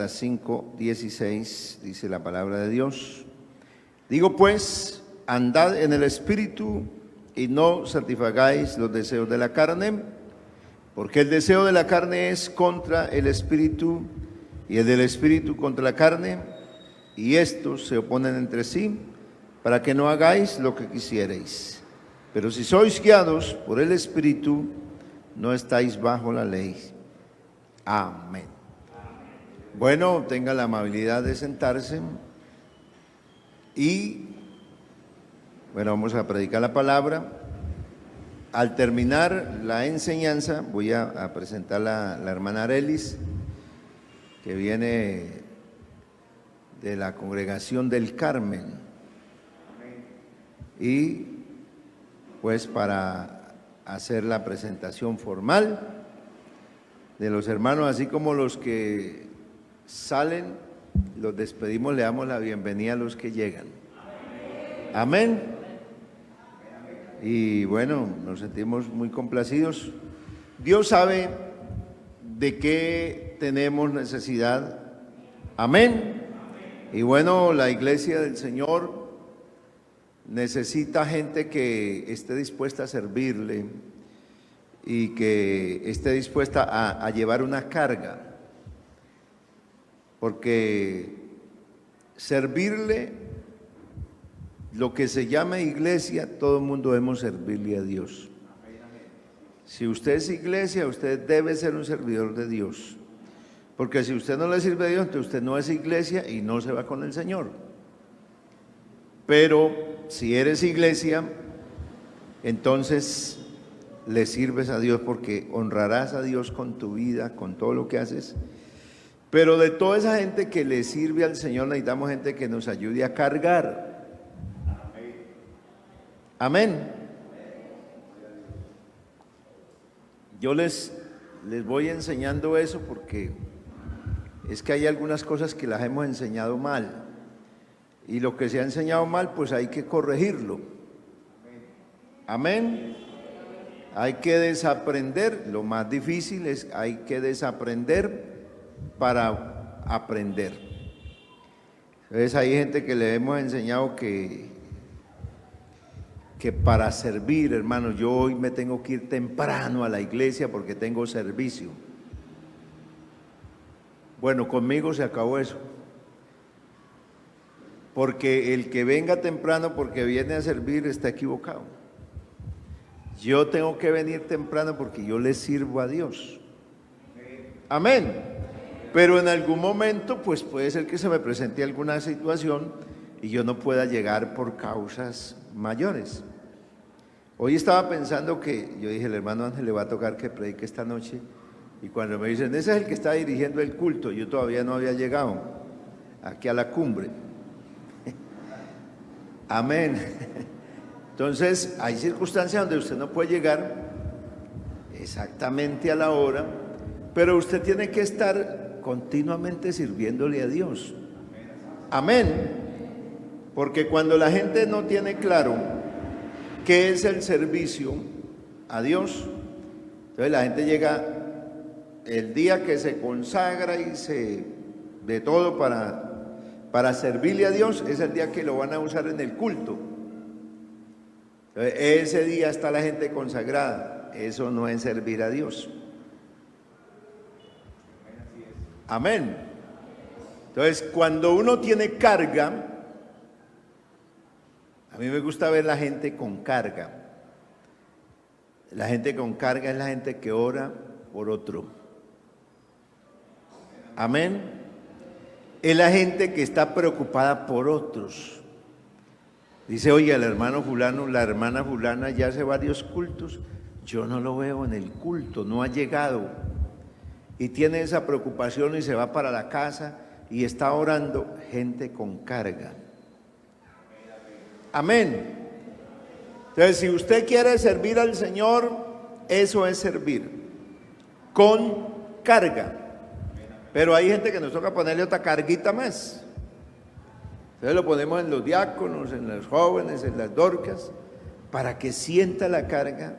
Gálatas 5:16, dice la palabra de Dios. Digo pues, andad en el Espíritu y no satisfagáis los deseos de la carne, porque el deseo de la carne es contra el Espíritu y el del Espíritu contra la carne, y estos se oponen entre sí, para que no hagáis lo que quisierais. Pero si sois guiados por el Espíritu, no estáis bajo la ley. Amén. Bueno, tenga la amabilidad de sentarse y, bueno, vamos a predicar la palabra. Al terminar la enseñanza, voy a presentar a la hermana Arelis, que viene de la Congregación del Carmen, y pues para hacer la presentación formal de los hermanos, así como los que salen, los despedimos, le damos la bienvenida a los que llegan. Amén. Y bueno, nos sentimos muy complacidos. Dios sabe de qué tenemos necesidad. Amén. Y bueno, la iglesia del Señor necesita gente que esté dispuesta a servirle y que esté dispuesta a llevar una carga, porque servirle, lo que se llama iglesia, todo el mundo debemos servirle a Dios. Si usted es iglesia, usted debe ser un servidor de Dios, porque si usted no le sirve a Dios, entonces usted no es iglesia y no se va con el Señor. Pero si eres iglesia, entonces le sirves a Dios, porque honrarás a Dios con tu vida, con todo lo que haces. Pero de toda esa gente que le sirve al Señor, necesitamos gente que nos ayude a cargar. Amén. Yo les voy enseñando eso porque es que hay algunas cosas que las hemos enseñado mal. Y lo que se ha enseñado mal, pues hay que corregirlo. Amén. Hay que desaprender. Lo más difícil es hay que desaprender para aprender. Entonces hay gente que le hemos enseñado que para servir, hermano, yo hoy me tengo que ir temprano a la iglesia porque tengo servicio. Bueno, conmigo se acabó eso. Porque el que venga temprano porque viene a servir está equivocado. Yo tengo que venir temprano porque yo le sirvo a Dios. Amén. Pero en algún momento, pues puede ser que se me presente alguna situación y yo no pueda llegar por causas mayores. Hoy estaba pensando que, yo dije, el hermano Ángel le va a tocar que predique esta noche, y cuando me dicen, ese es el que está dirigiendo el culto, yo todavía no había llegado aquí a la cumbre. Amén. Entonces, hay circunstancias donde usted no puede llegar exactamente a la hora, pero usted tiene que estar continuamente sirviéndole a Dios. Amén. Porque cuando la gente no tiene claro qué es el servicio a Dios, entonces la gente llega el día que se consagra y se de todo para servirle a Dios, es el día que lo van a usar en el culto. Entonces, ese día está la gente consagrada. Eso no es servir a Dios. Amén. Entonces, cuando uno tiene carga, a mí me gusta ver la gente con carga. La gente con carga es la gente que ora por otro. Amén. Es la gente que está preocupada por otros. Dice, oye, el hermano fulano, la hermana fulana ya hace varios cultos, yo no lo veo en el culto, no ha llegado. Y tiene esa preocupación y se va para la casa y está orando. Gente con carga. Amén. Entonces, si usted quiere servir al Señor, eso es servir con carga. Pero hay gente que nos toca ponerle otra carguita más. Entonces lo ponemos en los diáconos, en los jóvenes, en las dorcas, para que sienta la carga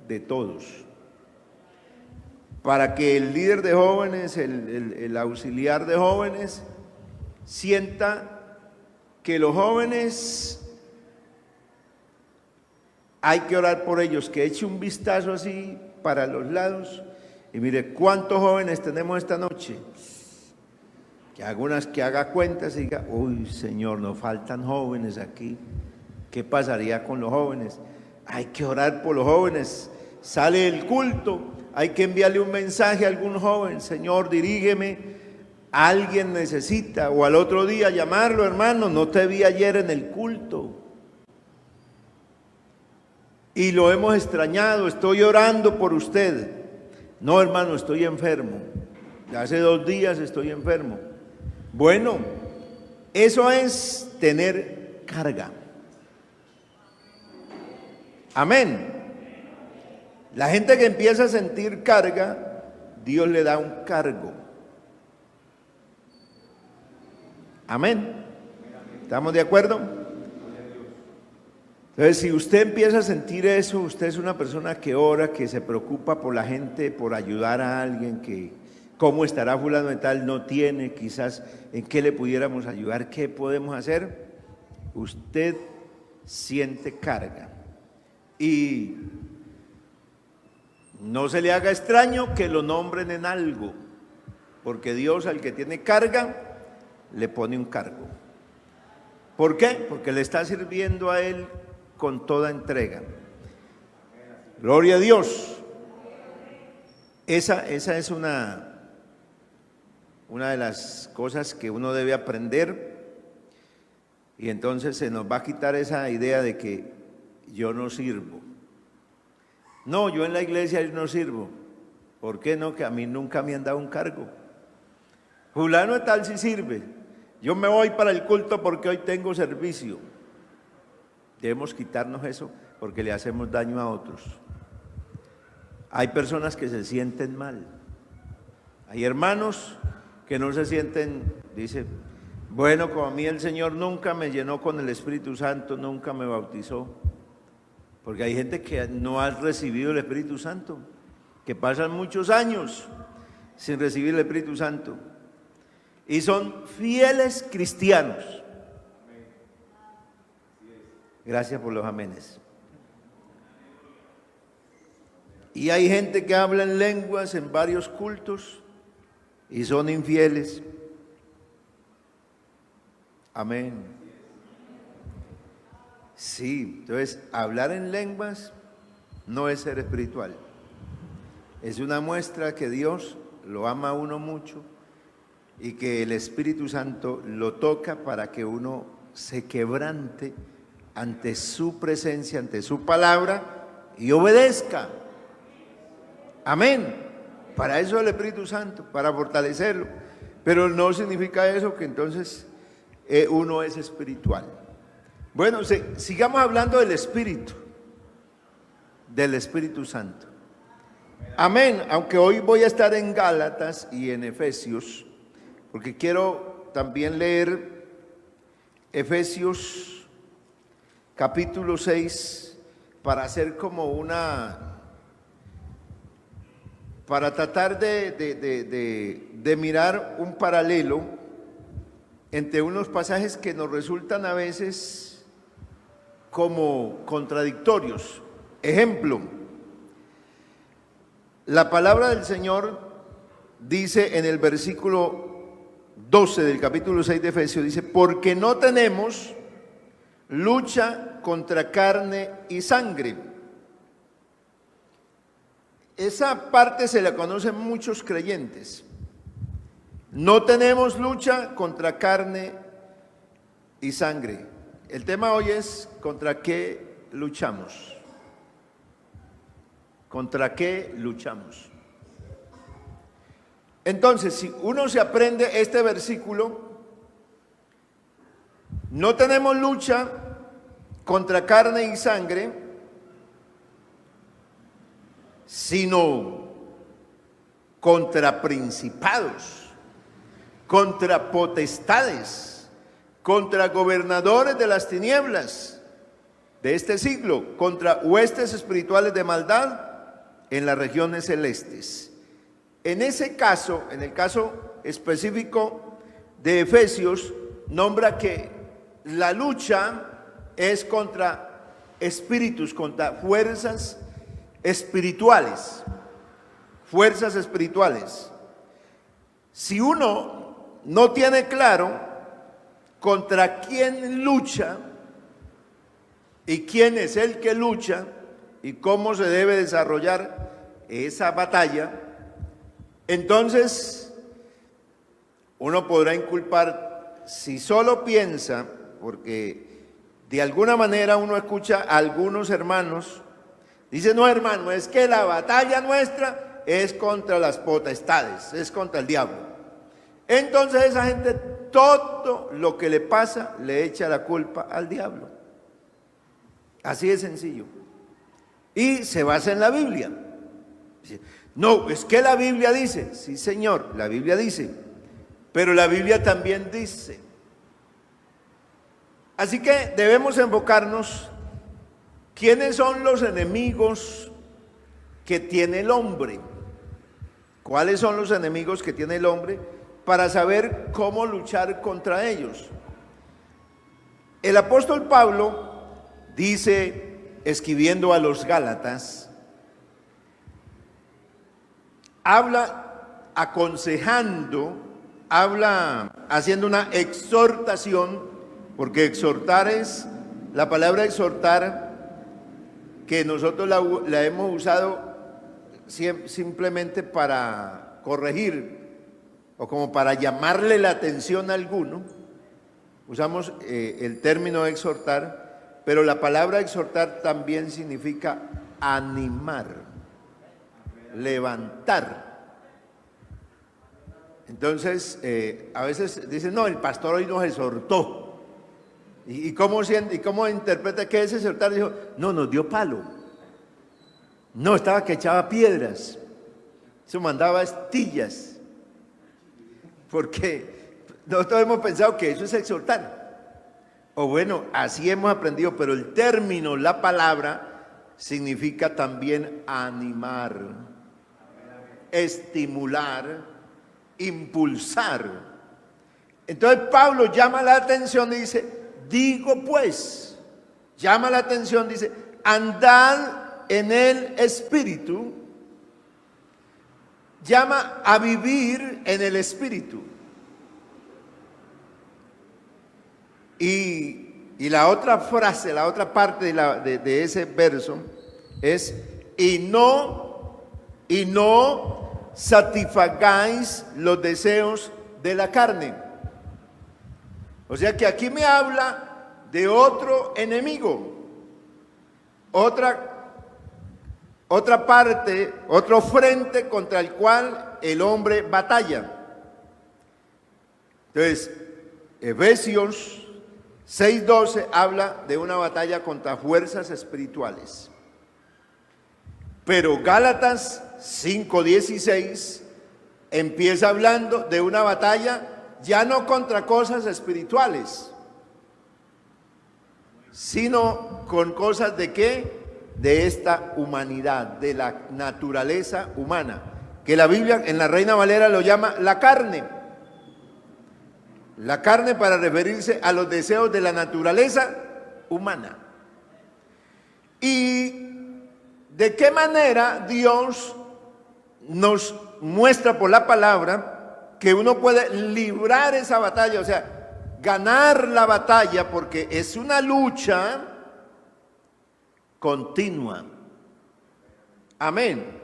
de todos. para que el líder de jóvenes, el auxiliar de jóvenes, sienta que los jóvenes hay que orar por ellos, que eche un vistazo así para los lados y mire cuántos jóvenes tenemos esta noche. Que haga cuentas y diga, uy Señor, nos faltan jóvenes aquí. ¿Qué pasaría con los jóvenes? Hay que orar por los jóvenes. Sale el culto, hay que enviarle un mensaje a algún joven. Señor, dirígeme, alguien necesita. O al otro día llamarlo, hermano, no te vi ayer en el culto. Y lo hemos extrañado, estoy orando por usted. No, hermano, estoy enfermo. Hace 2 días estoy enfermo. Bueno, eso es tener carga. Amén. La gente que empieza a sentir carga, Dios le da un cargo. Amén. ¿Estamos de acuerdo? Entonces, si usted empieza a sentir eso, usted es una persona que ora, que se preocupa por la gente, por ayudar a alguien, que cómo estará fulano de tal, no tiene, quizás en qué le pudiéramos ayudar, qué podemos hacer. Usted siente carga. Y no se le haga extraño que lo nombren en algo, porque Dios al que tiene carga, le pone un cargo. ¿Por qué? Porque le está sirviendo a Él con toda entrega. Gloria a Dios. Esa es una de las cosas que uno debe aprender, y entonces se nos va a quitar esa idea de que yo no sirvo. No, yo en la iglesia no sirvo. ¿Por qué no? Que a mí nunca me han dado un cargo. Fulano de tal sí sirve. Yo me voy para el culto porque hoy tengo servicio. Debemos quitarnos eso porque le hacemos daño a otros. Hay personas que se sienten mal. Hay hermanos que no se sienten, dicen, bueno, como a mí el Señor nunca me llenó con el Espíritu Santo, nunca me bautizó. Porque hay gente que no ha recibido el Espíritu Santo, que pasan muchos años sin recibir el Espíritu Santo y son fieles cristianos. Gracias por los amenes. Y hay gente que habla en lenguas en varios cultos y son infieles. Amén. Sí, entonces hablar en lenguas no es ser espiritual. Es una muestra que Dios lo ama a uno mucho y que el Espíritu Santo lo toca para que uno se quebrante ante su presencia, ante su palabra y obedezca. Amén. Para eso es el Espíritu Santo, para fortalecerlo. Pero no significa eso que entonces uno es espiritual. Bueno, sigamos hablando del Espíritu Santo. Amén. Aunque hoy voy a estar en Gálatas y en Efesios, porque quiero también leer Efesios capítulo 6 para hacer como para tratar de mirar un paralelo entre unos pasajes que nos resultan a veces como contradictorios. Ejemplo, la palabra del Señor dice en el versículo 12 del capítulo 6 de Efesios, dice, porque no tenemos lucha contra carne y sangre. Esa parte se la conocen muchos creyentes. No tenemos lucha contra carne y sangre. El tema hoy es ¿contra qué luchamos? ¿Contra qué luchamos? Entonces, si uno se aprende este versículo, no tenemos lucha contra carne y sangre, sino contra principados, contra potestades, contra gobernadores de las tinieblas de este siglo, contra huestes espirituales de maldad en las regiones celestes. En ese caso, en el caso específico de Efesios, nombra que la lucha es contra espíritus, contra fuerzas espirituales. Fuerzas espirituales. Si uno no tiene claro contra quién lucha y quién es el que lucha y cómo se debe desarrollar esa batalla, entonces uno podrá inculpar, si solo piensa, porque de alguna manera uno escucha a algunos hermanos, dice, no hermano, es que la batalla nuestra es contra las potestades, es contra el diablo. Entonces esa gente, todo lo que le pasa, le echa la culpa al diablo. Así de sencillo. Y se basa en la Biblia. No, es que la Biblia dice, sí señor, la Biblia dice, pero la Biblia también dice. Así que debemos enfocarnos, ¿quiénes son los enemigos que tiene el hombre? ¿Cuáles son los enemigos que tiene el hombre? Para saber cómo luchar contra ellos. El apóstol Pablo dice, escribiendo a los Gálatas, habla aconsejando, habla haciendo una exhortación, porque exhortar es, la palabra exhortar, que nosotros la hemos usado simplemente para corregir o como para llamarle la atención a alguno. Usamos el término exhortar, pero la palabra exhortar también significa animar, levantar. Entonces, a veces dicen, no, el pastor hoy nos exhortó. ¿Y cómo interpreta que es exhortar? Dijo, no, nos dio palo. No, estaba que echaba piedras. Eso mandaba astillas. Porque nosotros hemos pensado que eso es exhortar. O bueno, así hemos aprendido, pero el término, la palabra, significa también animar, estimular, impulsar. Entonces Pablo llama la atención y dice, digo pues, llama la atención, dice, andad en el Espíritu, llama a vivir en el Espíritu. Y la otra frase, la otra parte de ese verso es, y no satisfagáis los deseos de la carne. O sea que aquí me habla de otro enemigo, otra parte, otro frente contra el cual el hombre batalla. Entonces, Efesios 6:12 habla de una batalla contra fuerzas espirituales. Pero Gálatas 5:16 empieza hablando de una batalla ya no contra cosas espirituales, sino con cosas de ¿qué? De esta humanidad, de la naturaleza humana, que la Biblia en la Reina Valera lo llama la carne. La carne para referirse a los deseos de la naturaleza humana. ¿Y de qué manera Dios nos muestra por la palabra que uno puede librar esa batalla, o sea, ganar la batalla, porque es una lucha continua? Amén.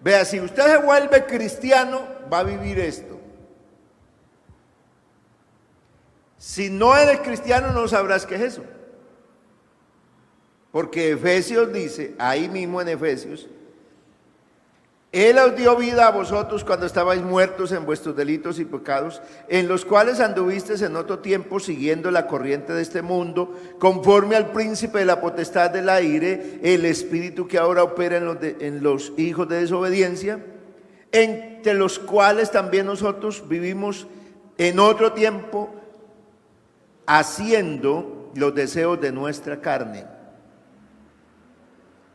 Vea, si usted se vuelve cristiano, va a vivir esto. Si no eres cristiano, no sabrás qué es eso. Porque Efesios dice, ahí mismo en Efesios, Él os dio vida a vosotros cuando estabais muertos en vuestros delitos y pecados, en los cuales anduvisteis en otro tiempo siguiendo la corriente de este mundo, conforme al príncipe de la potestad del aire, el espíritu que ahora opera en los hijos de desobediencia, entre los cuales también nosotros vivimos en otro tiempo, haciendo los deseos de nuestra carne.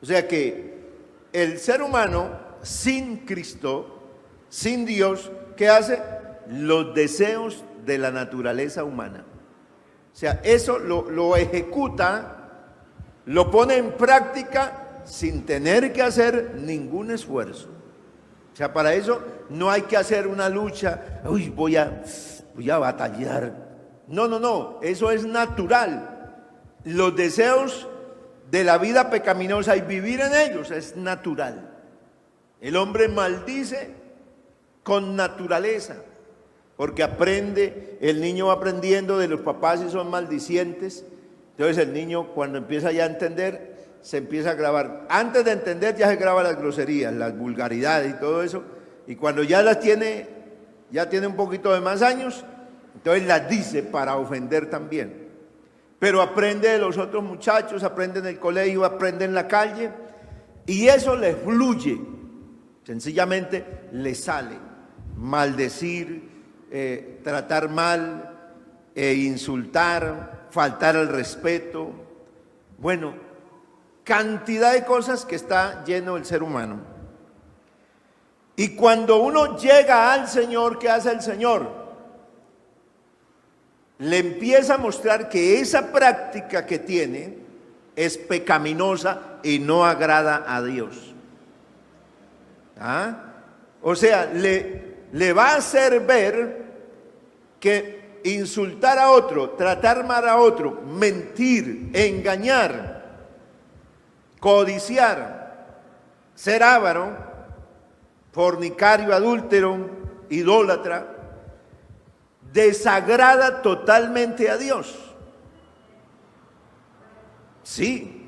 O sea que el ser humano sin Cristo sin Dios, ¿qué hace? Los deseos de la naturaleza humana. O sea, eso lo ejecuta, lo pone en práctica sin tener que hacer ningún esfuerzo. O sea, para eso no hay que hacer una lucha, uy, voy a batallar. No, eso es natural. Los deseos de la vida pecaminosa y vivir en ellos es natural. El hombre maldice con naturaleza, porque aprende, el niño va aprendiendo de los papás y son maldicientes. Entonces el niño, cuando empieza ya a entender, se empieza a grabar. Antes de entender ya se graba las groserías, las vulgaridades y todo eso. Y cuando ya las tiene, ya tiene un poquito de más años, entonces las dice para ofender también. Pero aprende de los otros muchachos, aprende en el colegio, aprende en la calle, y eso le fluye. Sencillamente le sale maldecir, tratar mal, insultar, faltar al respeto. Bueno, cantidad de cosas que está lleno el ser humano. Y cuando uno llega al Señor, ¿qué hace el Señor? Le empieza a mostrar que esa práctica que tiene es pecaminosa y no agrada a Dios. O sea, le va a hacer ver que insultar a otro, tratar mal a otro, mentir, engañar, codiciar, ser avaro, fornicario, adúltero, idólatra, desagrada totalmente a Dios. Sí.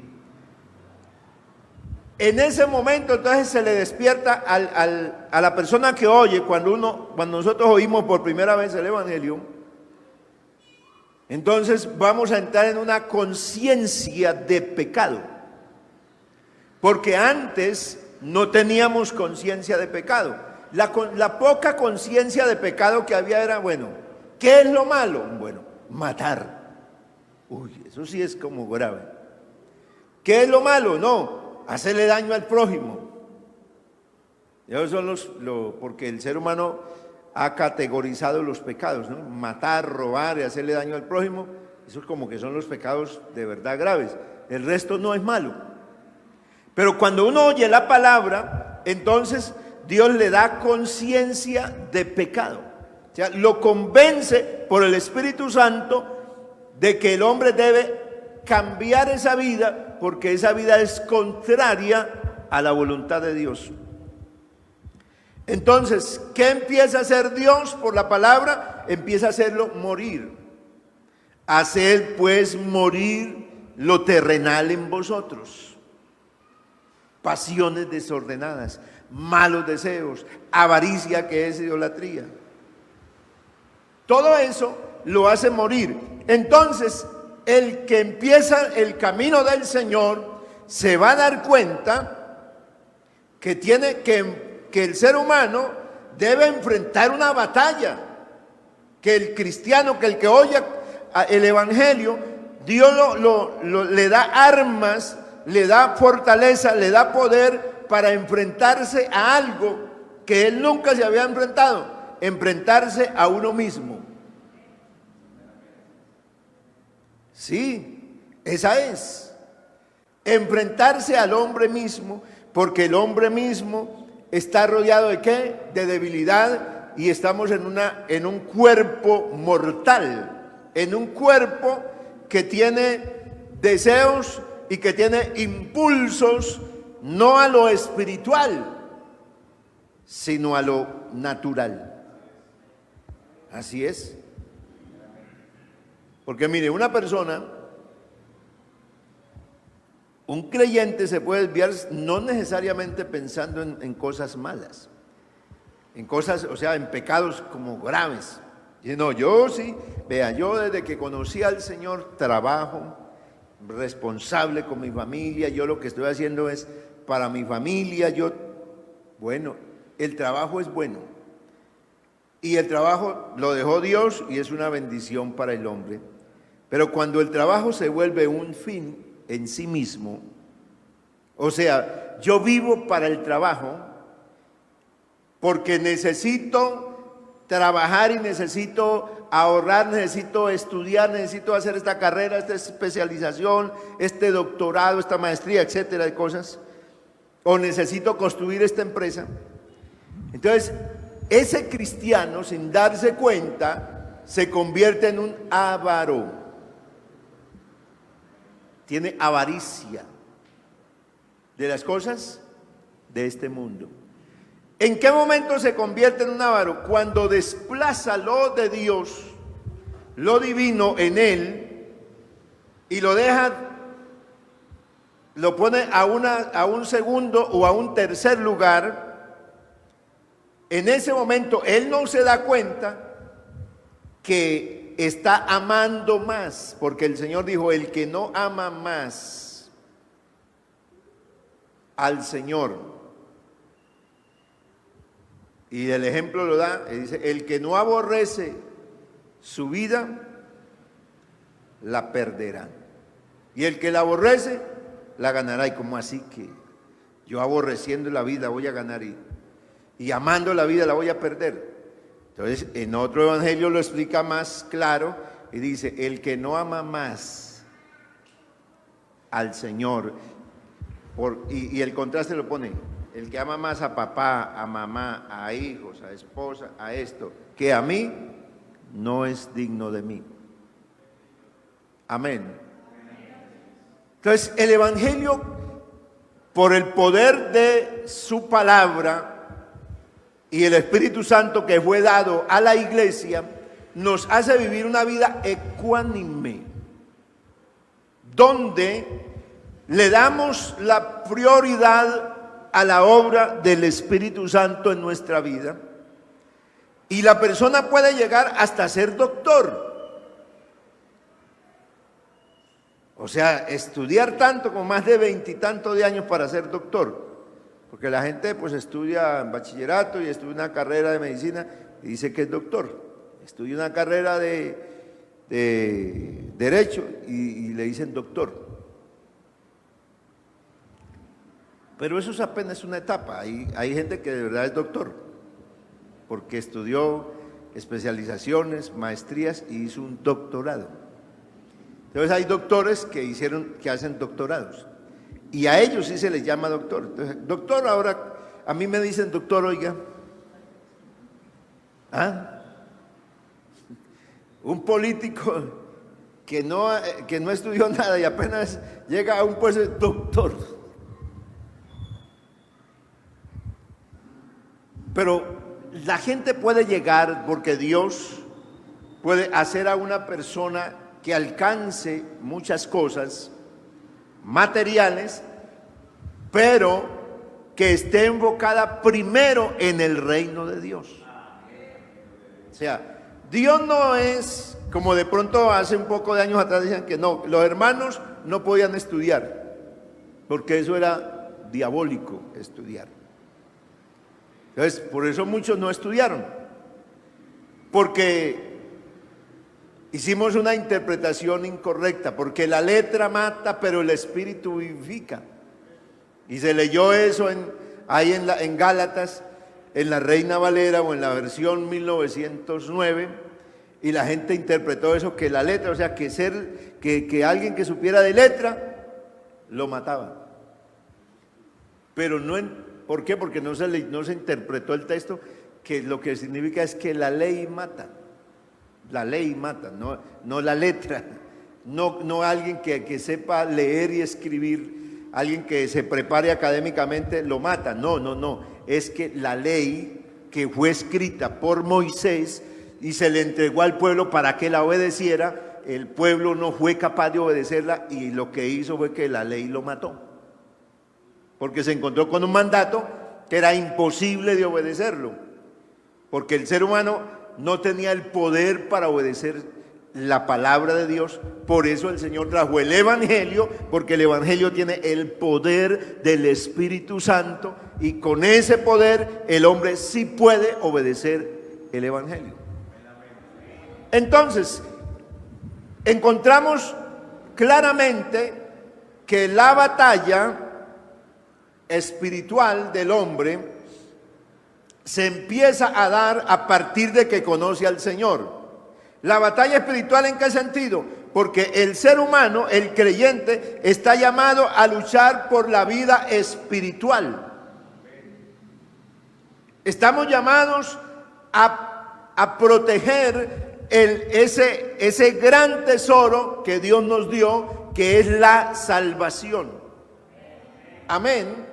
En ese momento entonces se le despierta a la persona que oye, cuando nosotros oímos por primera vez el Evangelio, entonces vamos a entrar en una conciencia de pecado. Porque antes no teníamos conciencia de pecado. La poca conciencia de pecado que había era, bueno, ¿qué es lo malo? Bueno, matar. Uy, eso sí es como grave. ¿Qué es lo malo? No, hacerle daño al prójimo. Esos son porque el ser humano ha categorizado los pecados, ¿no? Matar, robar y hacerle daño al prójimo, esos como que son los pecados de verdad graves. El resto no es malo. Pero cuando uno oye la palabra, entonces Dios le da conciencia de pecado. O sea, lo convence por el Espíritu Santo de que el hombre debe cambiar esa vida, porque esa vida es contraria a la voluntad de Dios. Entonces, ¿qué empieza a hacer Dios por la palabra? Empieza a hacerlo morir. Haced pues morir lo terrenal en vosotros. Pasiones desordenadas, malos deseos, avaricia, que es idolatría. Todo eso lo hace morir. Entonces, el que empieza el camino del Señor se va a dar cuenta que que el ser humano debe enfrentar una batalla, que el cristiano, que el que oye el Evangelio, Dios le da armas, le da fortaleza, le da poder para enfrentarse a algo que él nunca se había enfrentado, enfrentarse a uno mismo. Sí, esa es, enfrentarse al hombre mismo, porque el hombre mismo está rodeado ¿de qué? De debilidad, y estamos en un cuerpo mortal, en un cuerpo que tiene deseos y que tiene impulsos no a lo espiritual, sino a lo natural. Así es. Porque mire, una persona, un creyente se puede desviar no necesariamente pensando en cosas malas, en cosas, o sea, en pecados como graves. Y no, yo sí, vea, yo desde que conocí al Señor trabajo, responsable con mi familia, yo lo que estoy haciendo es para mi familia, bueno, el trabajo es bueno. Y el trabajo lo dejó Dios y es una bendición para el hombre. Pero cuando el trabajo se vuelve un fin en sí mismo, o sea, yo vivo para el trabajo, porque necesito trabajar y necesito ahorrar, necesito estudiar, necesito hacer esta carrera, esta especialización, este doctorado, esta maestría, etcétera, de cosas, o necesito construir esta empresa. Entonces, ese cristiano, sin darse cuenta, se convierte en un avaro. Tiene avaricia de las cosas de este mundo. ¿En qué momento se convierte en un avaro? Cuando desplaza lo de Dios, lo divino en él, y lo deja, lo pone a un segundo o a un tercer lugar. En ese momento él no se da cuenta que está amando más, porque el Señor dijo: el que no ama más al Señor, y el ejemplo lo da, y dice: el que no aborrece su vida, la perderá, y el que la aborrece, la ganará. Y como así que yo aborreciendo la vida voy a ganar y amando la vida la voy a perder? Entonces, en otro evangelio lo explica más claro y dice: el que no ama más al Señor, y el contraste lo pone: el que ama más a papá, a mamá, a hijos, a esposa, a esto, que a mí, no es digno de mí. Amén. Entonces, el evangelio, por el poder de su palabra y el Espíritu Santo que fue dado a la iglesia, nos hace vivir una vida ecuánime, donde le damos la prioridad a la obra del Espíritu Santo en nuestra vida, y la persona puede llegar hasta ser doctor. O sea, estudiar tanto, como más de 20 y tantos de años para ser doctor. Porque la gente pues estudia bachillerato y estudia una carrera de medicina y dice que es doctor. Estudia una carrera de derecho y le dicen doctor. Pero eso es apenas una etapa. Hay gente que de verdad es doctor, porque estudió especializaciones, maestrías y hizo un doctorado. Entonces hay doctores que hacen doctorados, y a ellos sí se les llama doctor. Entonces, doctor, ahora a mí me dicen doctor, oiga. Un político que no estudió nada y apenas llega a un puesto de doctor. Pero la gente puede llegar, porque Dios puede hacer a una persona que alcance muchas cosas materiales, pero que esté enfocada primero en el reino de Dios. O sea, Dios no es como de pronto hace un poco de años atrás decían que no, los hermanos no podían estudiar, porque eso era diabólico, estudiar. Entonces, por eso muchos no estudiaron, porque hicimos una interpretación incorrecta, porque la letra mata, pero el espíritu vivifica. Y se leyó eso ahí en Gálatas, en la Reina Valera o en la versión 1909, y la gente interpretó eso, que la letra, o sea, que alguien que supiera de letra lo mataba. Pero ¿por qué? Porque no se interpretó el texto, que lo que significa es que la ley mata. La ley mata, no la letra, no alguien que sepa leer y escribir, alguien que se prepare académicamente lo mata. No, es que la ley que fue escrita por Moisés y se le entregó al pueblo para que la obedeciera, el pueblo no fue capaz de obedecerla, y lo que hizo fue que la ley lo mató, porque se encontró con un mandato que era imposible de obedecerlo, porque el ser humano no tenía el poder para obedecer la palabra de Dios. Por eso el Señor trajo el evangelio, porque el evangelio tiene el poder del Espíritu Santo, y con ese poder el hombre sí puede obedecer el evangelio. Entonces, encontramos claramente que la batalla espiritual del hombre se empieza a dar a partir de que conoce al Señor. La batalla espiritual, ¿en qué sentido? Porque el ser humano, el creyente, está llamado a luchar por la vida espiritual. Estamos llamados a proteger ese gran tesoro que Dios nos dio, que es la salvación. Amén.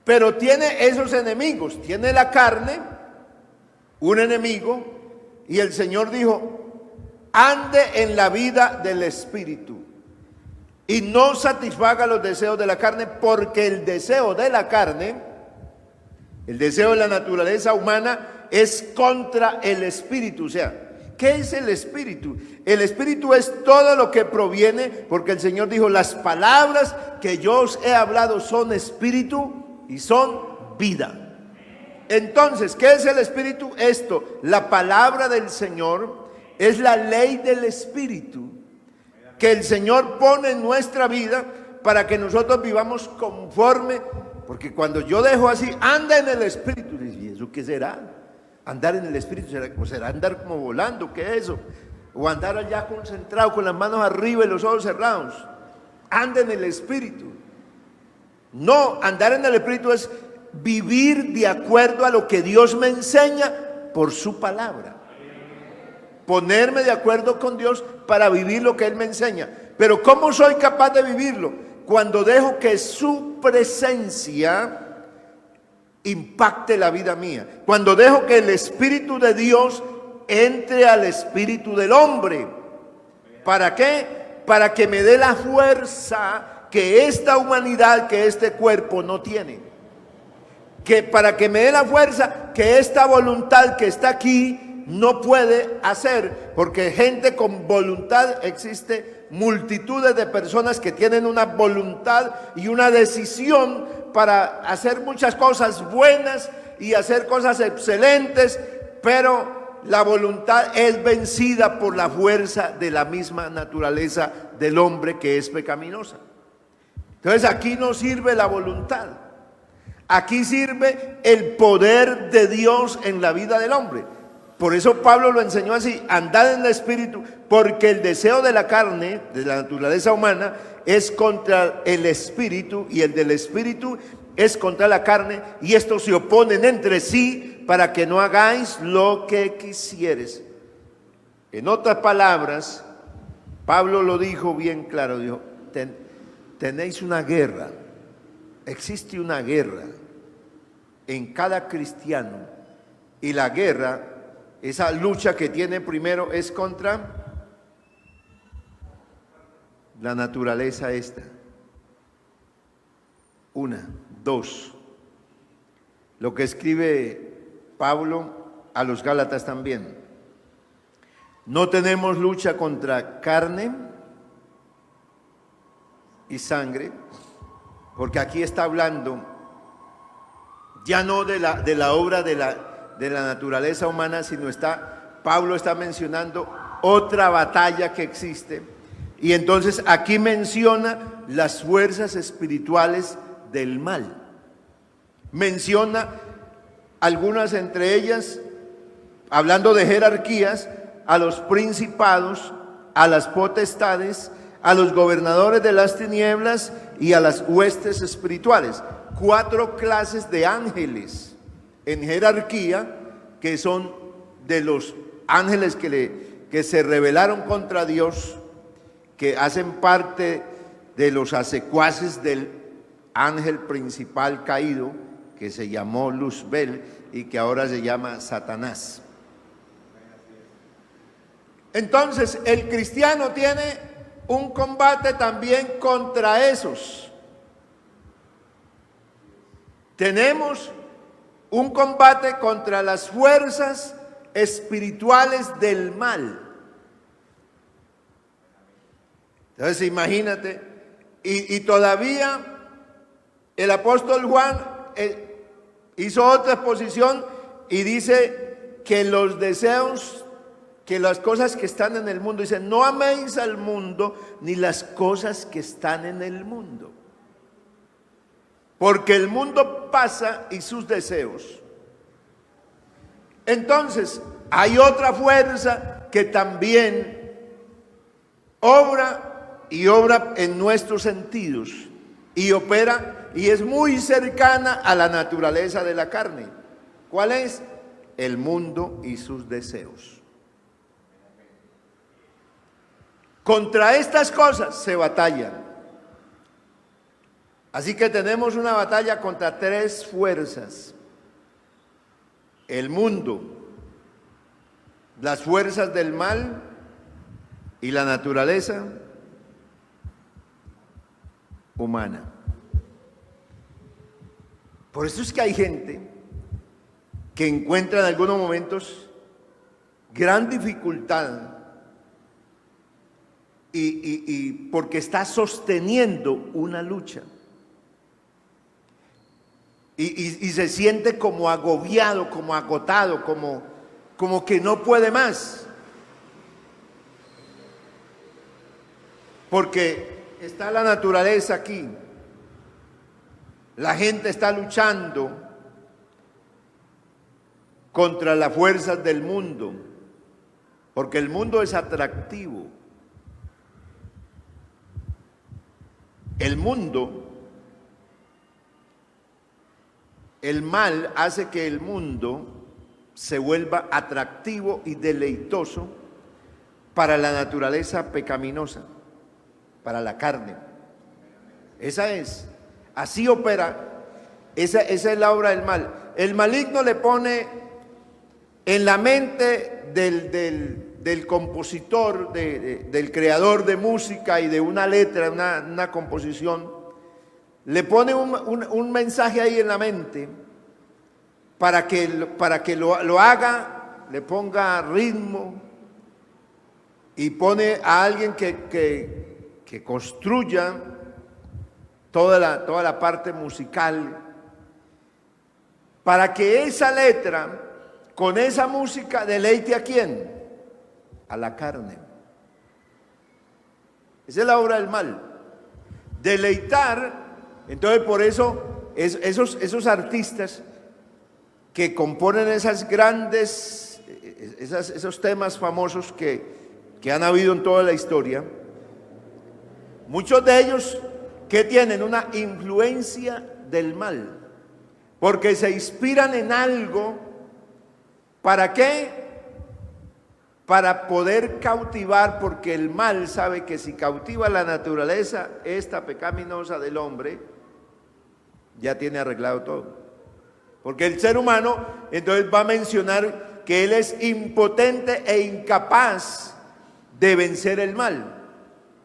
Pero tiene esos enemigos, tiene la carne, un enemigo, y el Señor dijo: ande en la vida del Espíritu y no satisfaga los deseos de la carne, porque el deseo de la carne, el deseo de la naturaleza humana, es contra el Espíritu. O sea, ¿qué es el Espíritu? El Espíritu es todo lo que proviene, porque el Señor dijo: las palabras que yo os he hablado son espíritu y son vida. Entonces, ¿qué es el Espíritu? Esto, la palabra del Señor, es la ley del Espíritu que el Señor pone en nuestra vida para que nosotros vivamos conforme. Porque cuando yo dejo así, anda en el Espíritu, ¿y eso qué será? Andar en el Espíritu, ¿será andar como volando? ¿Qué es eso? O andar allá concentrado con las manos arriba y los ojos cerrados. Anda en el Espíritu. No, andar en el Espíritu es vivir de acuerdo a lo que Dios me enseña por su palabra. Ponerme de acuerdo con Dios para vivir lo que Él me enseña. Pero ¿cómo soy capaz de vivirlo? Cuando dejo que su presencia impacte la vida mía. Cuando dejo que el Espíritu de Dios entre al espíritu del hombre. ¿Para qué? Para que me dé la fuerza que esta humanidad, que este cuerpo no tiene. Que para que me dé la fuerza que esta voluntad que está aquí no puede hacer. Porque gente con voluntad, existe multitudes de personas que tienen una voluntad y una decisión para hacer muchas cosas buenas y hacer cosas excelentes, pero la voluntad es vencida por la fuerza de la misma naturaleza del hombre, que es pecaminosa. Entonces aquí no sirve la voluntad, aquí sirve el poder de Dios en la vida del hombre. Por eso Pablo lo enseñó así: andad en el Espíritu, porque el deseo de la carne, de la naturaleza humana, es contra el Espíritu, y el del Espíritu es contra la carne, y estos se oponen entre sí para que no hagáis lo que quisieres. En otras palabras, Pablo lo dijo bien claro, dijo: tenéis una guerra, existe una guerra en cada cristiano, y la guerra, esa lucha que tiene primero, es contra la naturaleza esta. Una, dos. Lo que escribe Pablo a los Gálatas también. No tenemos lucha contra carne y sangre, porque aquí está hablando ya no de la obra de la naturaleza humana, sino Pablo está mencionando otra batalla que existe. Y entonces aquí menciona las fuerzas espirituales del mal. Menciona algunas, entre ellas, hablando de jerarquías, a los principados, a las potestades, a los gobernadores de las tinieblas y a las huestes espirituales. 4 clases de ángeles en jerarquía, que son de los ángeles que se rebelaron contra Dios, que hacen parte de los secuaces del ángel principal caído, que se llamó Luzbel y que ahora se llama Satanás. Entonces el cristiano tiene un combate también contra esos. Tenemos un combate contra las fuerzas espirituales del mal. Entonces imagínate, y todavía el apóstol Juan hizo otra exposición y dice que los deseos, que las cosas que están en el mundo, dice: no améis al mundo ni las cosas que están en el mundo, porque el mundo pasa y sus deseos, Entonces, hay otra fuerza que también obra y obra en nuestros sentidos y opera y es muy cercana a la naturaleza de la carne. ¿Cuál es? El mundo y sus deseos. Contra estas cosas se batallan. Así que tenemos una batalla contra tres fuerzas: el mundo, las fuerzas del mal y la naturaleza humana. Por eso es que hay gente que encuentra en algunos momentos gran dificultad y porque está sosteniendo una lucha y se siente como agobiado, como agotado, como que no puede más, porque está la naturaleza aquí, la gente está luchando contra las fuerzas del mundo, porque el mundo es atractivo. El mundo, el mal hace que el mundo se vuelva atractivo y deleitoso para la naturaleza pecaminosa, para la carne. Así opera, esa es la obra del mal. El maligno le pone en la mente del compositor, del creador de música y de una letra, una composición, le pone un mensaje ahí en la mente para que lo haga, le ponga ritmo y pone a alguien que construya toda la parte musical para que esa letra con esa música deleite ¿a quién? A la carne. Esa es la obra del mal. Deleitar. Entonces por eso esos artistas que componen esas grandes, esos temas famosos que han habido en toda la historia, muchos de ellos que tienen una influencia del mal, porque se inspiran en algo. ¿Para qué? Para poder cautivar, porque el mal sabe que si cautiva la naturaleza, esta pecaminosa del hombre, ya tiene arreglado todo. Porque el ser humano entonces va a mencionar que él es impotente e incapaz de vencer el mal.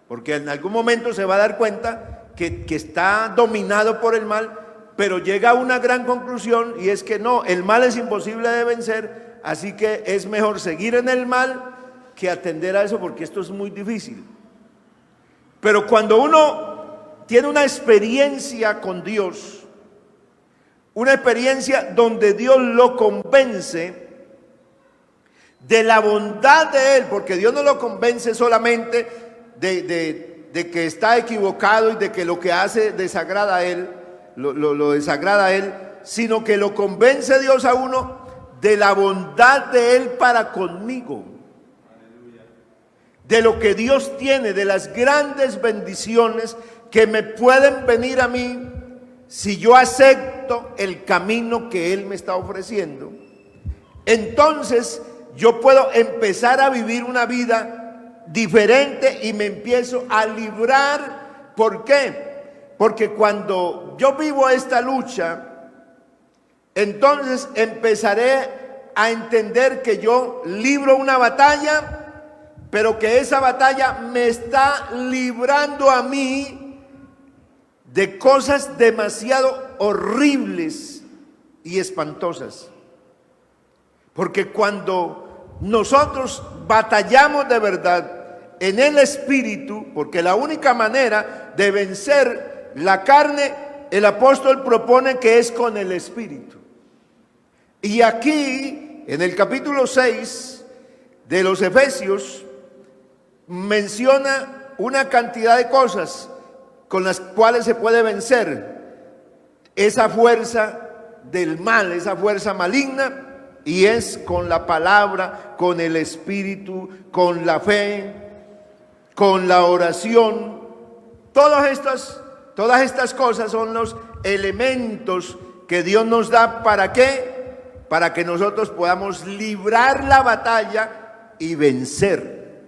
Porque en algún momento se va a dar cuenta que está dominado por el mal, pero llega a una gran conclusión y es que no, el mal es imposible de vencer. Así que es mejor seguir en el mal que atender a eso, porque esto es muy difícil. Pero cuando uno tiene una experiencia con Dios, una experiencia donde Dios lo convence de la bondad de Él, porque Dios no lo convence solamente de que está equivocado y de que lo que hace desagrada a Él, lo desagrada a Él, sino que lo convence Dios a uno de la bondad de Él para conmigo, de lo que Dios tiene, de las grandes bendiciones que me pueden venir a mí si yo acepto el camino que Él me está ofreciendo. Entonces yo puedo empezar a vivir una vida diferente y me empiezo a librar. ¿Por qué? Porque cuando yo vivo esta lucha, entonces empezaré a entender que yo libro una batalla, pero que esa batalla me está librando a mí de cosas demasiado horribles y espantosas. Porque cuando nosotros batallamos de verdad en el espíritu, porque la única manera de vencer la carne, el apóstol propone que es con el espíritu. Y aquí, en el capítulo 6 de los Efesios, menciona una cantidad de cosas con las cuales se puede vencer esa fuerza del mal, esa fuerza maligna, Y es con la palabra, con el Espíritu, con la fe, con la oración. Todas estas cosas son los elementos que Dios nos da. ¿Para qué? Para que nosotros podamos librar la batalla y vencer.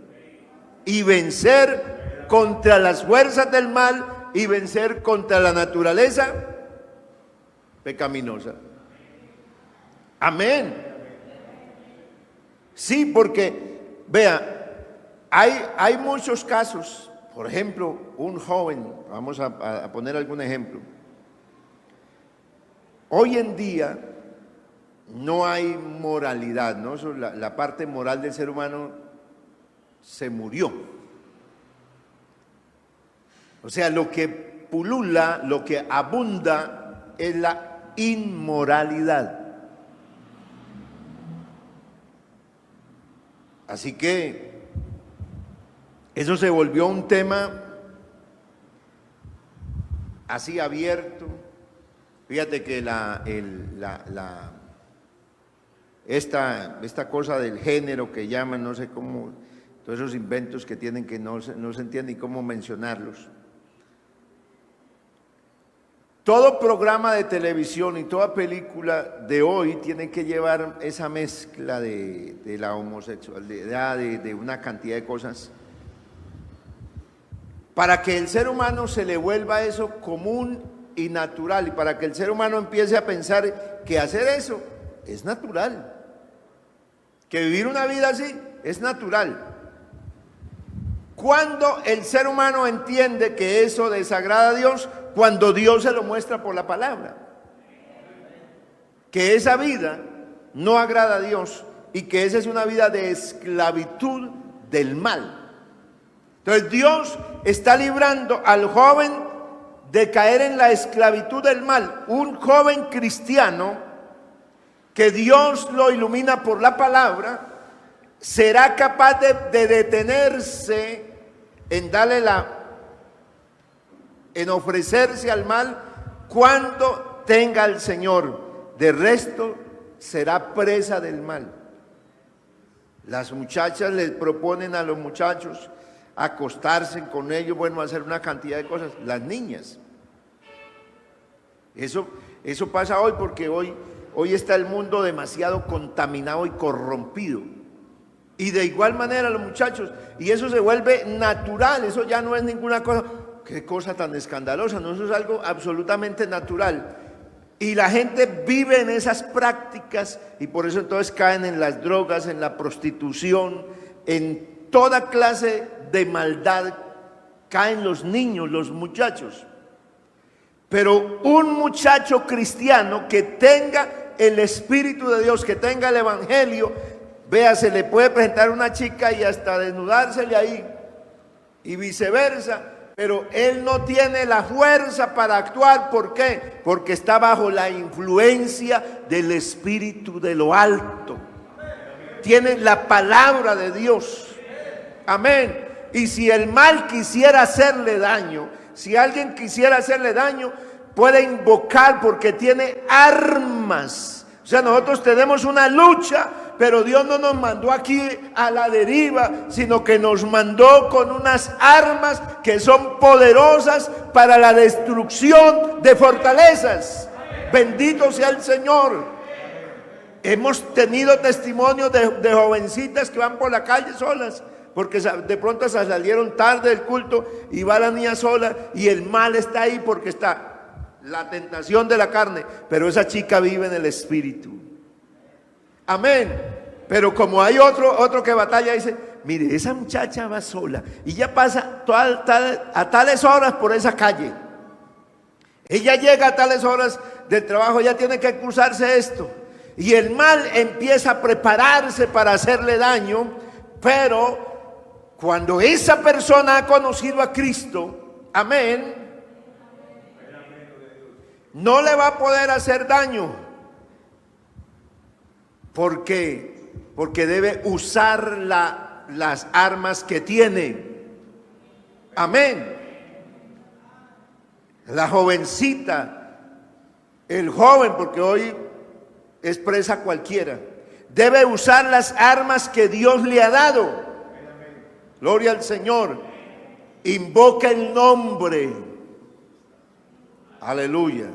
Y vencer contra las fuerzas del mal y vencer contra la naturaleza pecaminosa. Amén. Sí, porque, vea, hay muchos casos. Por ejemplo, un joven, vamos a poner algún ejemplo. Hoy en día no hay moralidad, ¿no? La parte moral del ser humano se murió. O sea, lo que pulula, lo que abunda es la inmoralidad. Así que eso se volvió un tema así abierto. Fíjate que esta cosa del género que llaman, no sé cómo, todos esos inventos que tienen que no se entiende ni cómo mencionarlos. Todo programa de televisión y toda película de hoy tiene que llevar esa mezcla de la homosexualidad, de una cantidad de cosas, para que el ser humano se le vuelva eso común y natural, y para que el ser humano empiece a pensar que hacer eso es natural, que vivir una vida así es natural. Cuando el ser humano entiende que eso desagrada a Dios, cuando Dios se lo muestra por la palabra, que esa vida no agrada a Dios y que esa es una vida de esclavitud del mal. Entonces Dios está librando al joven de caer en la esclavitud del mal. Un joven cristiano que Dios lo ilumina por la palabra será capaz de detenerse en en ofrecerse al mal cuando tenga al Señor. De resto será presa del mal. Las muchachas les proponen a los muchachos acostarse con ellos, bueno, hacer una cantidad de cosas. Las niñas. Eso pasa hoy porque hoy está el mundo demasiado contaminado y corrompido. Y de igual manera los muchachos, y eso se vuelve natural, eso ya no es ninguna cosa, qué cosa tan escandalosa, no, eso es algo absolutamente natural. Y la gente vive en esas prácticas y por eso entonces caen en las drogas, en la prostitución, en toda clase de maldad, caen los niños, los muchachos. Pero un muchacho cristiano que tenga el Espíritu de Dios, que tenga el Evangelio, vea, se le puede presentar una chica y hasta desnudársele ahí y viceversa, pero él no tiene la fuerza para actuar. ¿Por qué? Porque está bajo la influencia del Espíritu de lo alto. Tiene la palabra de Dios. Amén. Y si el mal quisiera hacerle daño, si alguien quisiera hacerle daño, puede invocar porque tiene armas. O sea, nosotros tenemos una lucha, pero Dios no nos mandó aquí a la deriva, sino que nos mandó con unas armas que son poderosas para la destrucción de fortalezas. Bendito sea el Señor. Hemos tenido testimonios de jovencitas que van por la calle solas, porque de pronto se salieron tarde del culto y va la niña sola y el mal está ahí porque está la tentación de la carne, pero esa chica vive en el Espíritu. Amén. Pero como hay otro que batalla, dice, mire, esa muchacha va sola y ya pasa a tales horas por esa calle. Ella llega a tales horas del trabajo, ya tiene que cruzarse esto. Y el mal empieza a prepararse para hacerle daño, pero cuando esa persona ha conocido a Cristo, amén, no le va a poder hacer daño. ¿Por qué? Porque debe usar las armas que tiene. Amén. La jovencita, el joven, porque hoy expresa cualquiera. debe usar las armas que Dios le ha dado. Gloria al Señor. Invoca el nombre, aleluya,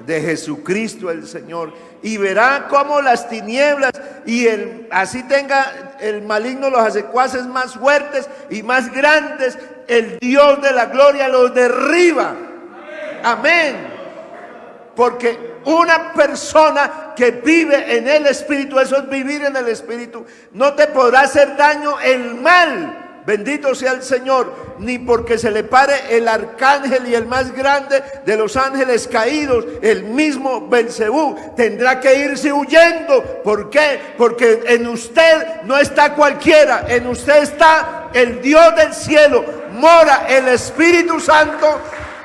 de Jesucristo el Señor, y verá cómo las tinieblas y así tenga el maligno los secuaces más fuertes y más grandes, el Dios de la gloria los derriba. Amén. Porque una persona que vive en el Espíritu, eso es vivir en el Espíritu, no te podrá hacer daño el mal. Bendito sea el Señor, ni porque se le pare el arcángel y el más grande de los ángeles caídos, el mismo Belcebú, tendrá que irse huyendo. ¿Por qué? Porque en usted no está cualquiera, en usted está el Dios del cielo, mora el Espíritu Santo,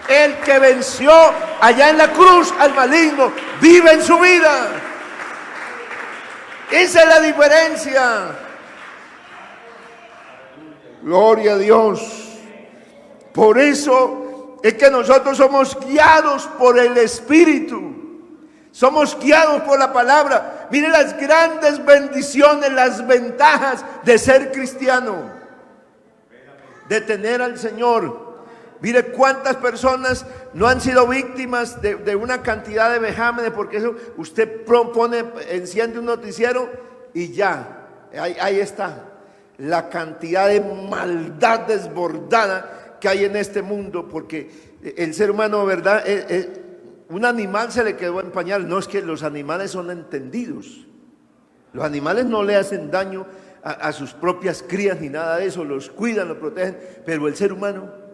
el que venció allá en la cruz al maligno, vive en su vida. Esa es la diferencia. Gloria a Dios. Por eso es que nosotros somos guiados por el Espíritu. Somos guiados por la palabra. Mire las grandes bendiciones, las ventajas de ser cristiano, de tener al Señor. Mire cuántas personas no han sido víctimas de una cantidad de vejámenes, porque eso usted enciende un noticiero y ya, ahí está. La cantidad de maldad desbordada que hay en este mundo, porque el ser humano, ¿verdad? Un animal se le quedó en pañal. No, es que los animales son entendidos. Los animales no le hacen daño a sus propias crías ni nada de eso, los cuidan, los protegen, pero el ser humano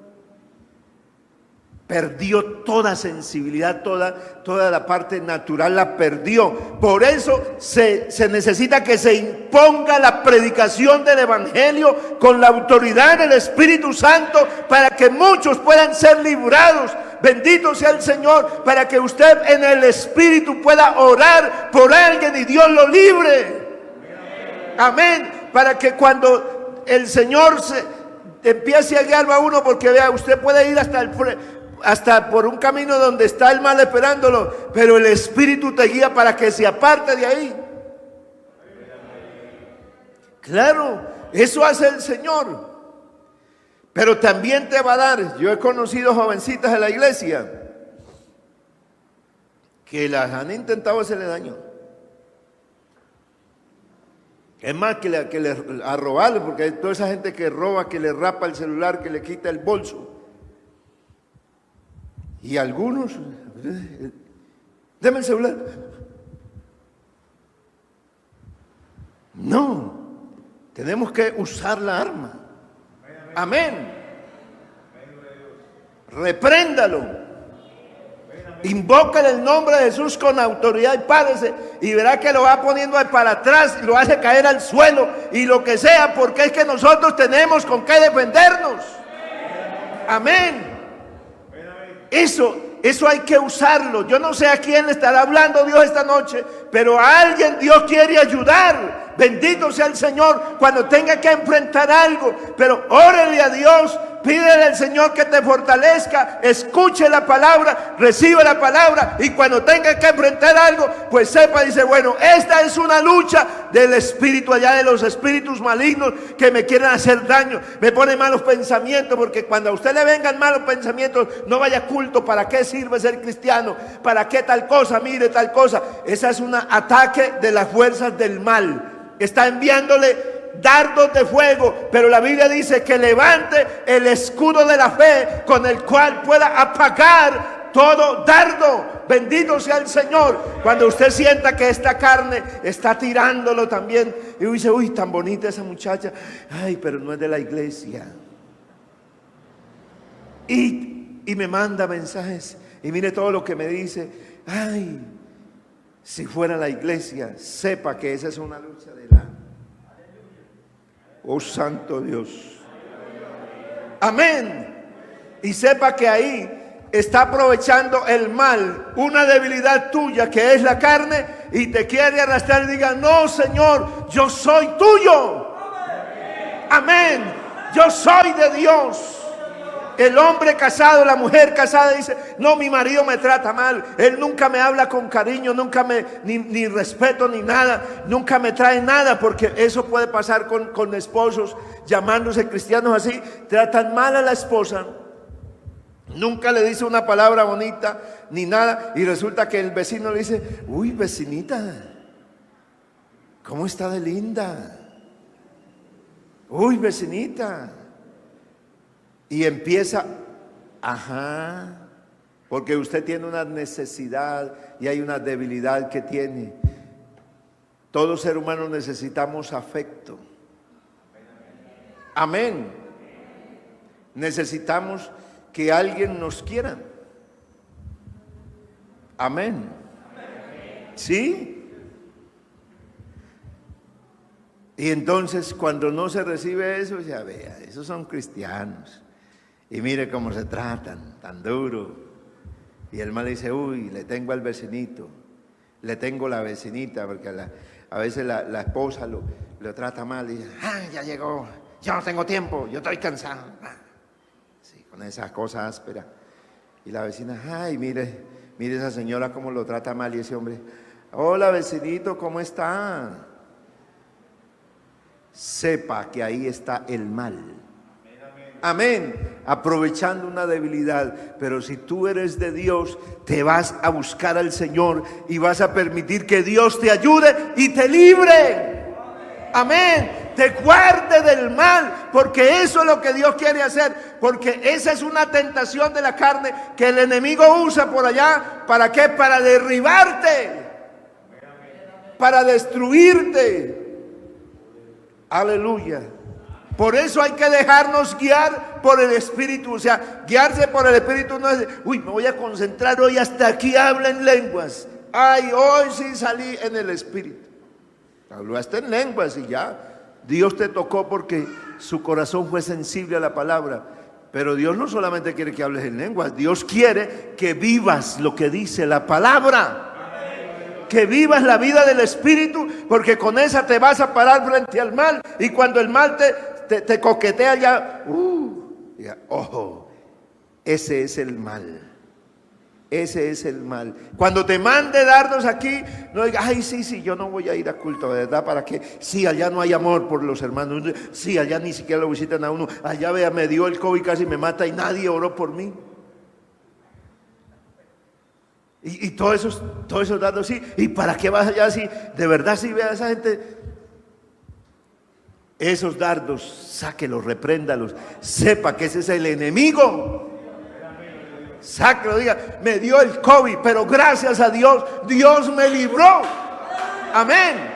perdió toda sensibilidad, toda la parte natural la perdió. Por eso se necesita que se imponga la predicación del Evangelio con la autoridad del Espíritu Santo, para que muchos puedan ser librados. Bendito sea el Señor, para que usted en el Espíritu pueda orar por alguien y Dios lo libre. Amén. Para que cuando el Señor se empiece a guiarlo a uno, porque vea, usted puede ir hasta por un camino donde está el mal esperándolo, pero el Espíritu te guía para que se aparte de ahí. Claro, eso hace el Señor. Pero también te va a dar. Yo he conocido jovencitas de la iglesia que las han intentado hacerle daño. Es más, a robarle, porque hay toda esa gente que roba, que le rapa el celular, que le quita el bolso. Y algunos, deme el celular. No, tenemos que usar la arma. Amén. Repréndalo. Invoca el nombre de Jesús con autoridad y párese, y verá que lo va poniendo para atrás y lo hace caer al suelo y lo que sea, porque es que nosotros tenemos con qué defendernos. Amén. Eso hay que usarlo. Yo no sé a quién le estará hablando Dios esta noche, pero a alguien Dios quiere ayudar. Bendito sea el Señor cuando tenga que enfrentar algo. Pero órale a Dios, pídele al Señor que te fortalezca, escuche la palabra, recibe la palabra, y cuando tenga que enfrentar algo, pues sepa, dice, bueno, esta es una lucha del espíritu, allá de los espíritus malignos que me quieren hacer daño, me ponen malos pensamientos, porque cuando a usted le vengan malos pensamientos, no vaya a culto. ¿Para qué sirve ser cristiano? ¿Para qué tal cosa? Mire tal cosa. Esa es un ataque de las fuerzas del mal. Está enviándole dardos de fuego, pero la Biblia dice que levante el escudo de la fe, con el cual pueda apagar todo dardo. Bendito sea el Señor. Cuando usted sienta que esta carne está tirándolo también, y dice, uy, tan bonita esa muchacha, ay, pero no es de la iglesia, y me manda mensajes, y mire todo lo que me dice, ay, si fuera la iglesia, sepa que esa es una lucha de la... Oh, santo Dios. Amén. Y sepa que ahí está aprovechando el mal, una debilidad tuya que es la carne, y te quiere arrastrar y diga, no, Señor, yo soy tuyo. Amén. Yo soy de Dios. El hombre casado, la mujer casada dice: no, mi marido me trata mal, él nunca me habla con cariño, nunca me, ni respeto ni nada, nunca me trae nada, porque eso puede pasar con esposos llamándose cristianos así, tratan mal a la esposa, nunca le dice una palabra bonita ni nada, y resulta que el vecino le dice: uy, vecinita, ¿cómo está de linda? Uy, vecinita. Y empieza: ajá, porque usted tiene una necesidad y hay una debilidad que tiene. Todo ser humano necesitamos afecto. Amén. Necesitamos que alguien nos quiera. Amén. ¿Sí? Y entonces cuando no se recibe eso, ya vea, esos son cristianos. Y mire cómo se tratan, tan duro. Y el mal dice: uy, le tengo al vecinito, le tengo la vecinita, porque a veces la esposa lo trata mal y dice: ay, ya llegó, yo no tengo tiempo, yo estoy cansado. Sí, con esas cosas ásperas. Y la vecina: ay, mire esa señora cómo lo trata mal. Y ese hombre: hola, vecinito, ¿cómo está? Sepa que ahí está el mal. Amén. Aprovechando una debilidad. Pero si tú eres de Dios, te vas a buscar al Señor y vas a permitir que Dios te ayude y te libre. Amén. Te guarde del mal, porque eso es lo que Dios quiere hacer. Porque esa es una tentación de la carne que el enemigo usa por allá. ¿Para qué? Para derribarte, para destruirte. Aleluya. Por eso hay que dejarnos guiar por el Espíritu. O sea, guiarse por el Espíritu no es: uy, me voy a concentrar hoy hasta aquí, habla en lenguas. Ay, hoy sí salí en el Espíritu. Hablaste en lenguas y ya. Dios te tocó porque su corazón fue sensible a la palabra. Pero Dios no solamente quiere que hables en lenguas, Dios quiere que vivas lo que dice la palabra. Que vivas la vida del Espíritu, porque con esa te vas a parar frente al mal. Y cuando el mal te coquetea ya, ojo, ese es el mal. Ese es el mal. Cuando te mande dardos aquí, no digas: ay, sí, yo no voy a ir a culto, ¿verdad? ¿Para qué? Sí, allá no hay amor por los hermanos. Sí, allá ni siquiera lo visitan a uno. Allá, vea, me dio el COVID, casi me mata y nadie oró por mí. Y todos esos dardos, sí. ¿Y para qué vas allá así? De verdad, si ve a esa gente, esos dardos, sáquelos, repréndalos. Sepa que ese es el enemigo. Sáquelo, diga: me dio el COVID, pero gracias a Dios, Dios me libró. Amén.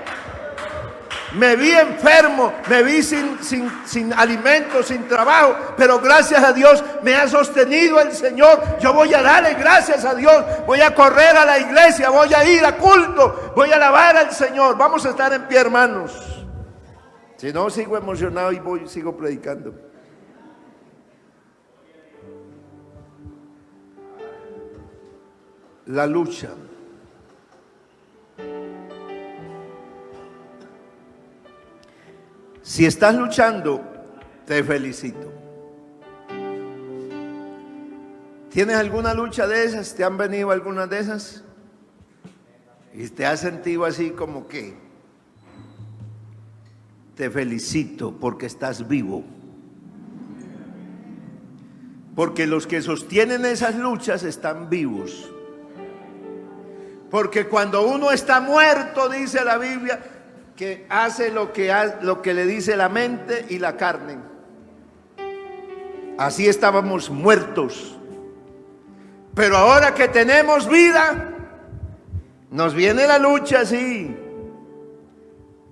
Me vi enfermo, me vi sin alimento, sin trabajo, pero gracias a Dios me ha sostenido el Señor. Yo voy a darle gracias a Dios, voy a correr a la iglesia, voy a ir a culto, voy a alabar al Señor. Vamos a estar en pie, hermanos. Si no, sigo emocionado y sigo predicando. La lucha. Si estás luchando, te felicito. ¿Tienes alguna lucha de esas? ¿Te han venido algunas de esas? Y te has sentido así como que: te felicito porque estás vivo. Porque los que sostienen esas luchas están vivos. Porque cuando uno está muerto, dice la Biblia, que hace lo que le dice la mente y la carne. Así estábamos muertos. Pero ahora que tenemos vida, nos viene la lucha, sí.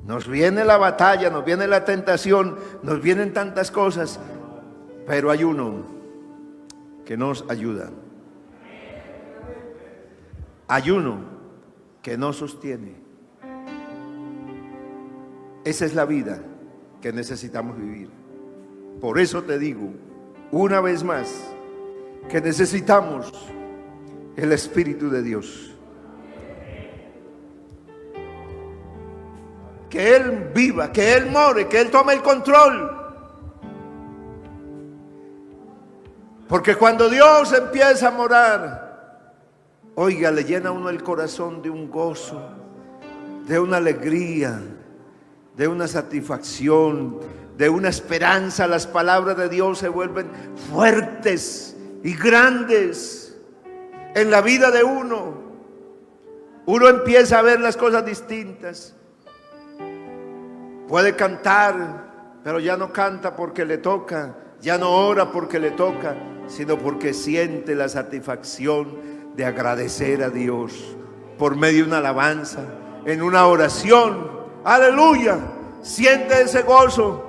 Nos viene la batalla, nos viene la tentación, nos vienen tantas cosas. Pero hay uno que nos ayuda. Hay uno que nos sostiene. Esa es la vida que necesitamos vivir. Por eso te digo, una vez más, que necesitamos el Espíritu de Dios. Que Él viva, que Él more, que Él tome el control. Porque cuando Dios empieza a morar, oiga, le llena a uno el corazón de un gozo, de una alegría, de una satisfacción, de una esperanza. Las palabras de Dios se vuelven fuertes y grandes en la vida de uno. Uno empieza a ver las cosas distintas. Puede cantar, pero ya no canta porque le toca, ya no ora porque le toca, sino porque siente la satisfacción de agradecer a Dios por medio de una alabanza, en una oración. Aleluya, siente ese gozo.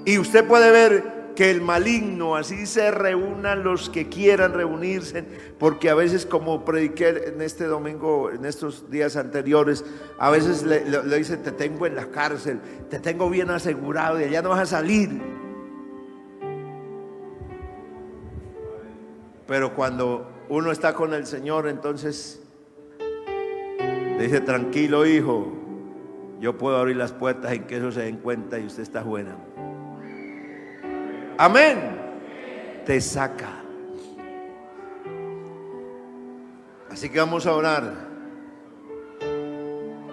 Y usted puede ver que el maligno, así se reúnan los que quieran reunirse, porque a veces, como prediqué en este domingo, en estos días anteriores, a veces le dicen: te tengo en la cárcel, te tengo bien asegurado y allá no vas a salir. Pero cuando uno está con el Señor, entonces le dice: tranquilo, hijo, yo puedo abrir las puertas en que eso se den cuenta y usted está buena. Amén. Te saca. Así que vamos a orar.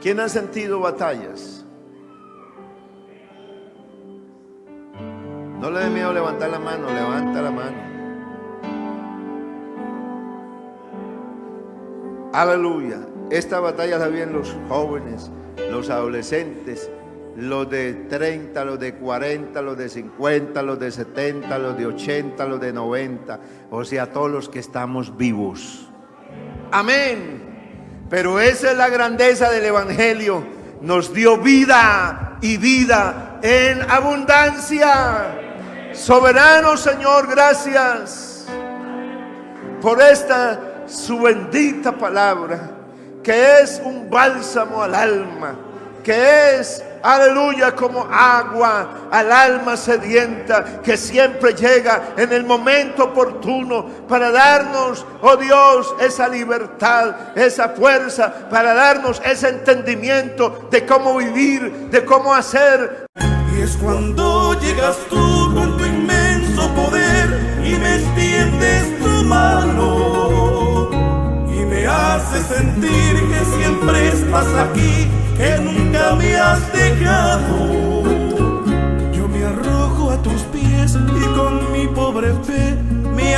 ¿Quién ha sentido batallas? No le dé miedo levantar la mano, levanta la mano. Aleluya. Esta batalla la viven los jóvenes, los adolescentes, los de 30, los de 40, los de 50, los de 70, los de 80, los de 90, o sea, todos los que estamos vivos. Amén. Pero esa es la grandeza del Evangelio. Nos dio vida y vida en abundancia. Soberano Señor, gracias por esta su bendita palabra, que es un bálsamo al alma, que es, aleluya, como agua al alma sedienta, que siempre llega en el momento oportuno para darnos, oh Dios, esa libertad, esa fuerza, para darnos ese entendimiento de cómo vivir, de cómo hacer. Y es cuando llegas tú con tu inmenso poder y me extiendes tu mano y me haces sentir que siempre estás aquí, que nunca me has dejado. Yo me arrojo a tus pies y con mi pobre fe me